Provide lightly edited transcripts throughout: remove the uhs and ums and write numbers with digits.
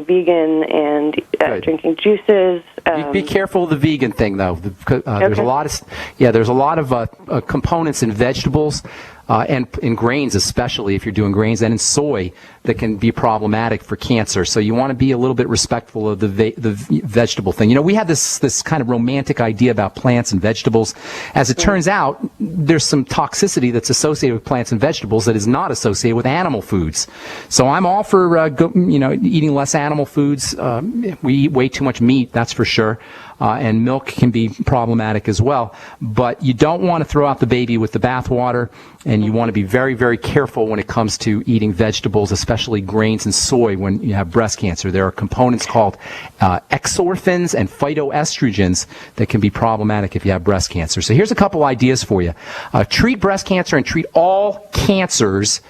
vegan and drinking juices. Be careful of the vegan thing, though. There's a lot of components in vegetables and in grains, especially if you're doing grains, and in soy that can be problematic for cancer. So you want to be a little bit respectful of the vegetable thing. You know, we have this kind of romantic idea about plants and vegetables. As it turns out, there's some toxicity that's associated with plants and vegetables that is not associated with animal foods. So I'm all for eating less animal foods. We eat way too much meat, that's for sure. And milk can be problematic as well. But you don't want to throw out the baby with the bathwater, and you want to be very, very careful when it comes to eating vegetables, especially grains and soy when you have breast cancer. There are components called exorphins and phytoestrogens that can be problematic if you have breast cancer. So here's a couple ideas for you. Treat breast cancer and treat all cancers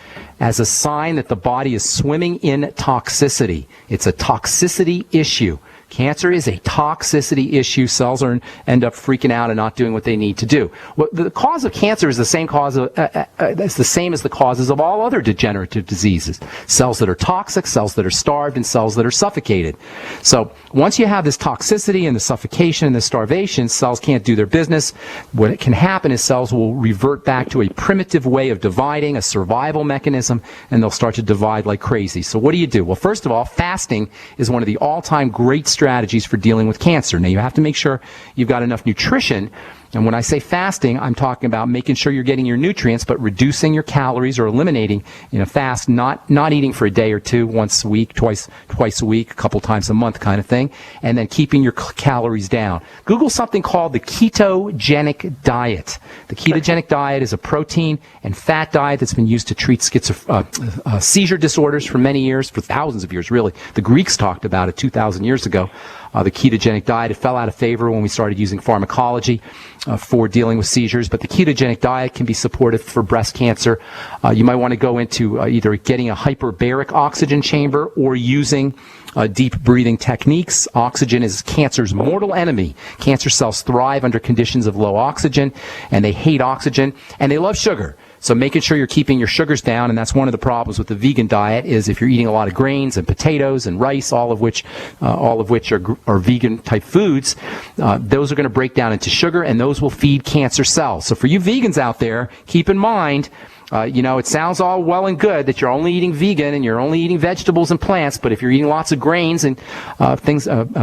as a sign that the body is swimming in toxicity. It's a toxicity issue. Cancer is a toxicity issue. Cells end up freaking out and not doing what they need to do. Well, the cause of cancer is the same it's the same as the causes of all other degenerative diseases. Cells that are toxic, cells that are starved, and cells that are suffocated. So once you have this toxicity and the suffocation and the starvation, cells can't do their business. What can happen is cells will revert back to a primitive way of dividing, a survival mechanism, and they'll start to divide like crazy. So what do? Well, first of all, fasting is one of the all-time great strategies for dealing with cancer. Now, you have to make sure you've got enough nutrition. And when I say fasting, I'm talking about making sure you're getting your nutrients, but reducing your calories or eliminating in a fast, not eating for a day or two, once a week, twice a week, a couple times a month kind of thing, and then keeping your calories down. Google something called the ketogenic diet. The ketogenic diet is a protein and fat diet that's been used to treat seizure disorders for many years, for thousands of years, really. The Greeks talked about it 2,000 years ago. The ketogenic diet, it fell out of favor when we started using pharmacology for dealing with seizures, but the ketogenic diet can be supportive for breast cancer. You might want to go into either getting a hyperbaric oxygen chamber or using deep breathing techniques. Oxygen is cancer's mortal enemy. Cancer cells thrive under conditions of low oxygen, and they hate oxygen, and they love sugar. So making sure you're keeping your sugars down, and that's one of the problems with the vegan diet, is if you're eating a lot of grains and potatoes and rice, all of which are vegan type foods, those are going to break down into sugar, and those will feed cancer cells. So for you vegans out there, keep in mind, it sounds all well and good that you're only eating vegan and you're only eating vegetables and plants, but if you're eating lots of grains and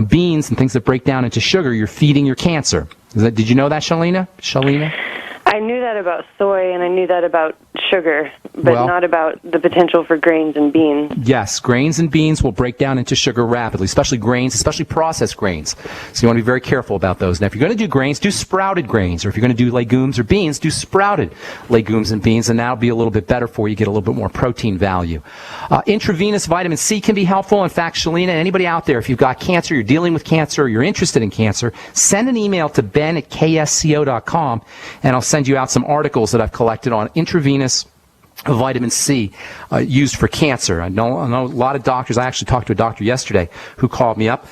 beans and things that break down into sugar, you're feeding your cancer. Did you know that, Shalina? I knew that about soy, and I knew that about sugar, but not about the potential for grains and beans. Yes, grains and beans will break down into sugar rapidly, especially grains, especially processed grains. So you want to be very careful about those. Now, if you're going to do grains, do sprouted grains, or if you're going to do legumes or beans, do sprouted legumes and beans, and that'll be a little bit better for you, get a little bit more protein value. Intravenous vitamin C can be helpful. In fact, Shalina, anybody out there, if you've got cancer, you're dealing with cancer, or you're interested in cancer, send an email to ben@ksco.com, and I'll send you out some articles that I've collected on intravenous vitamin C used for cancer. I know a lot of doctors. I actually talked to a doctor yesterday who called me up.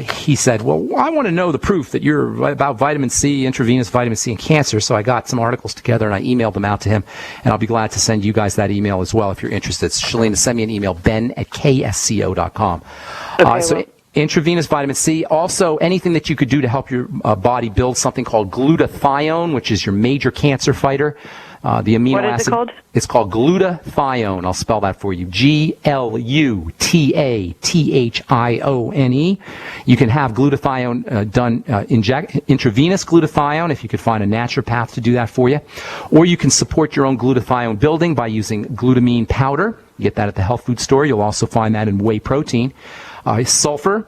He said, well, I want to know the proof that you're about vitamin C, intravenous vitamin C, and cancer. So I got some articles together and I emailed them out to him. And I'll be glad to send you guys that email as well if you're interested. Shalina, send me an email, ben@ksco.com. Okay, Intravenous vitamin C. Also, anything that you could do to help your body build something called glutathione, which is your major cancer fighter. The amino acid. What is it called? It's called glutathione. I'll spell that for you. Glutathioне. You can have glutathione done, intravenous glutathione, if you could find a naturopath to do that for you. Or you can support your own glutathione building by using glutamine powder. You get that at the health food store. You'll also find that in whey protein. Sulfur.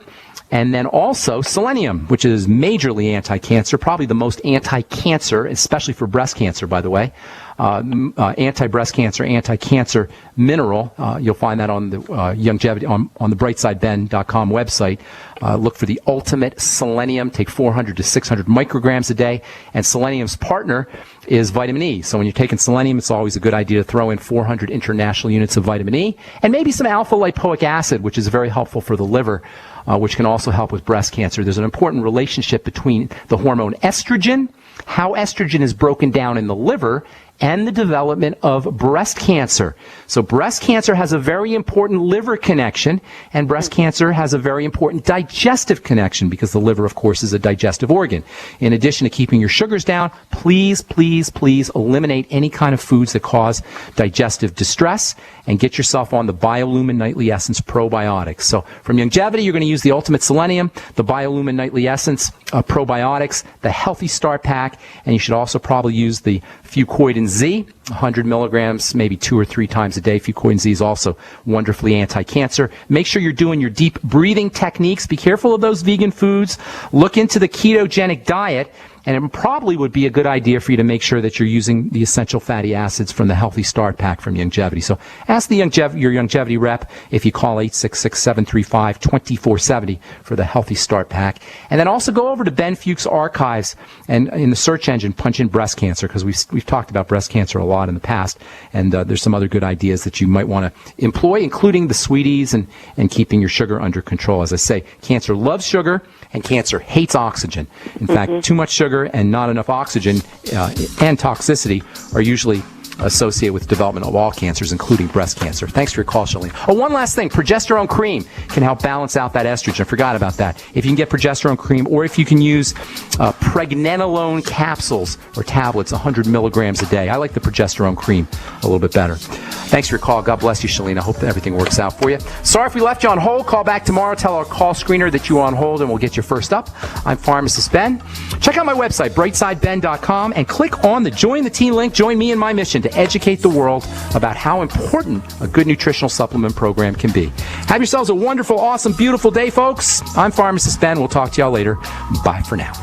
And then also selenium, which is majorly anti-cancer, probably the most anti-cancer, especially for breast cancer, by the way. Anti-breast cancer, anti-cancer mineral. You'll find that on the longevity on the brightsideben.com website. Look for the ultimate selenium. Take 400 to 600 micrograms a day. And selenium's partner is vitamin E. So when you're taking selenium, it's always a good idea to throw in 400 international units of vitamin E and maybe some alpha lipoic acid, which is very helpful for the liver, which can also help with breast cancer. There's an important relationship between the hormone estrogen, how estrogen is broken down in the liver, and the development of breast cancer. So breast cancer has a very important liver connection, and breast cancer has a very important digestive connection because the liver, of course, is a digestive organ. In addition to keeping your sugars down, please, please, please eliminate any kind of foods that cause digestive distress and get yourself on the Biolumin Nightly Essence probiotics. So from Longevity, you're going to use the Ultimate Selenium, the Biolumin Nightly Essence probiotics, the Healthy Start Pack, and you should also probably use the Fucoidan Z, 100 milligrams, maybe 2 or 3 times a day. Fucoidan Z is also wonderfully anti-cancer. Make sure you're doing your deep breathing techniques. Be careful of those vegan foods. Look into the ketogenic diet. And it probably would be a good idea for you to make sure that you're using the essential fatty acids from the Healthy Start Pack from Longevity. So ask your Longevity rep if you call 866-735-2470 for the Healthy Start Pack. And then also go over to Ben Fuchs Archives and in the search engine punch in breast cancer, because we've talked about breast cancer a lot in the past. And there's some other good ideas that you might want to employ, including the sweeties and keeping your sugar under control. As I say, cancer loves sugar and cancer hates oxygen. In fact, too much sugar and not enough oxygen and toxicity are usually associated with development of all cancers, including breast cancer. Thanks for your call, Shalene. Oh, one last thing. Progesterone cream can help balance out that estrogen. I forgot about that. If you can get progesterone cream, or if you can use pregnenolone capsules or tablets, 100 milligrams a day. I like the progesterone cream a little bit better. Thanks for your call. God bless you, Shalene. I hope that everything works out for you. Sorry if we left you on hold. Call back tomorrow. Tell our call screener that you are on hold, and we'll get you first up. I'm Pharmacist Ben. Check out my website, brightsideben.com, and click on the Join the Team link. Join me in my mission to educate the world about how important a good nutritional supplement program can be. Have yourselves a wonderful, awesome, beautiful day, folks. I'm Pharmacist Ben. We'll talk to y'all later. Bye for now.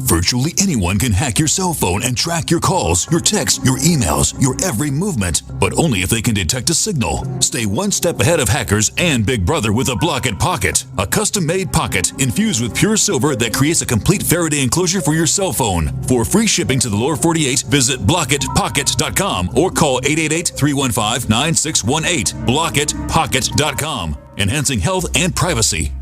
Virtually anyone can hack your cell phone and track your calls, your texts, your emails, your every movement, but only if they can detect a signal. Stay one step ahead of hackers and Big Brother with a Block-It Pocket, a custom-made pocket infused with pure silver that creates a complete Faraday enclosure for your cell phone. For free shipping to the lower 48, visit blockitpocket.com or call 888-315-9618. blockitpocket.com, enhancing health and privacy.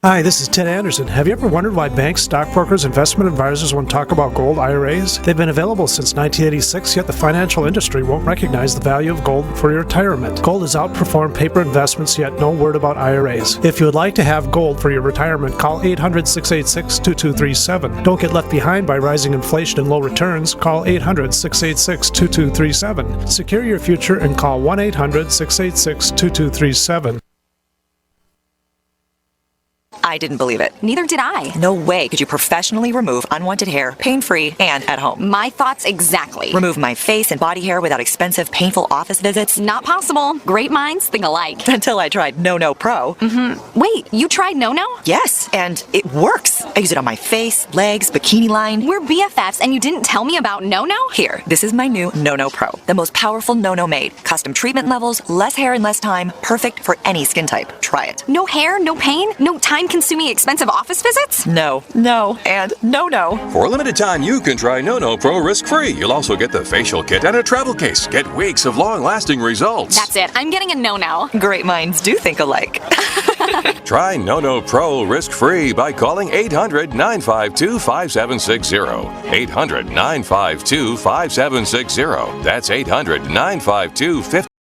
Hi, this is Ted Anderson. Have you ever wondered why banks, stockbrokers, investment advisors won't talk about gold IRAs? They've been available since 1986, yet the financial industry won't recognize the value of gold for your retirement. Gold has outperformed paper investments, yet no word about IRAs. If you would like to have gold for your retirement, call 800-686-2237. Don't get left behind by rising inflation and low returns. Call 800-686-2237. Secure your future and call 1-800-686-2237. I didn't believe it. Neither did I. No way could you professionally remove unwanted hair, pain-free, and at home. My thoughts exactly. Remove my face and body hair without expensive, painful office visits? Not possible. Great minds think alike. Until I tried No Pro. Wait, you tried No? Yes, and it works. I use it on my face, legs, bikini line. We're BFFs and you didn't tell me about No? Here, this is my new No Pro. The most powerful No made. Custom treatment levels, less hair in less time. Perfect for any skin type. Try it. No hair, no pain, no time-consuming expensive office visits? No, and no. For a limited time, you can try No Pro risk-free. You'll also get the facial kit and a travel case. Get weeks of long-lasting results. That's it. I'm getting a No. Great minds do think alike. Try No Pro risk-free by calling 800-952-5760. 800-952-5760. That's 800-952-5760.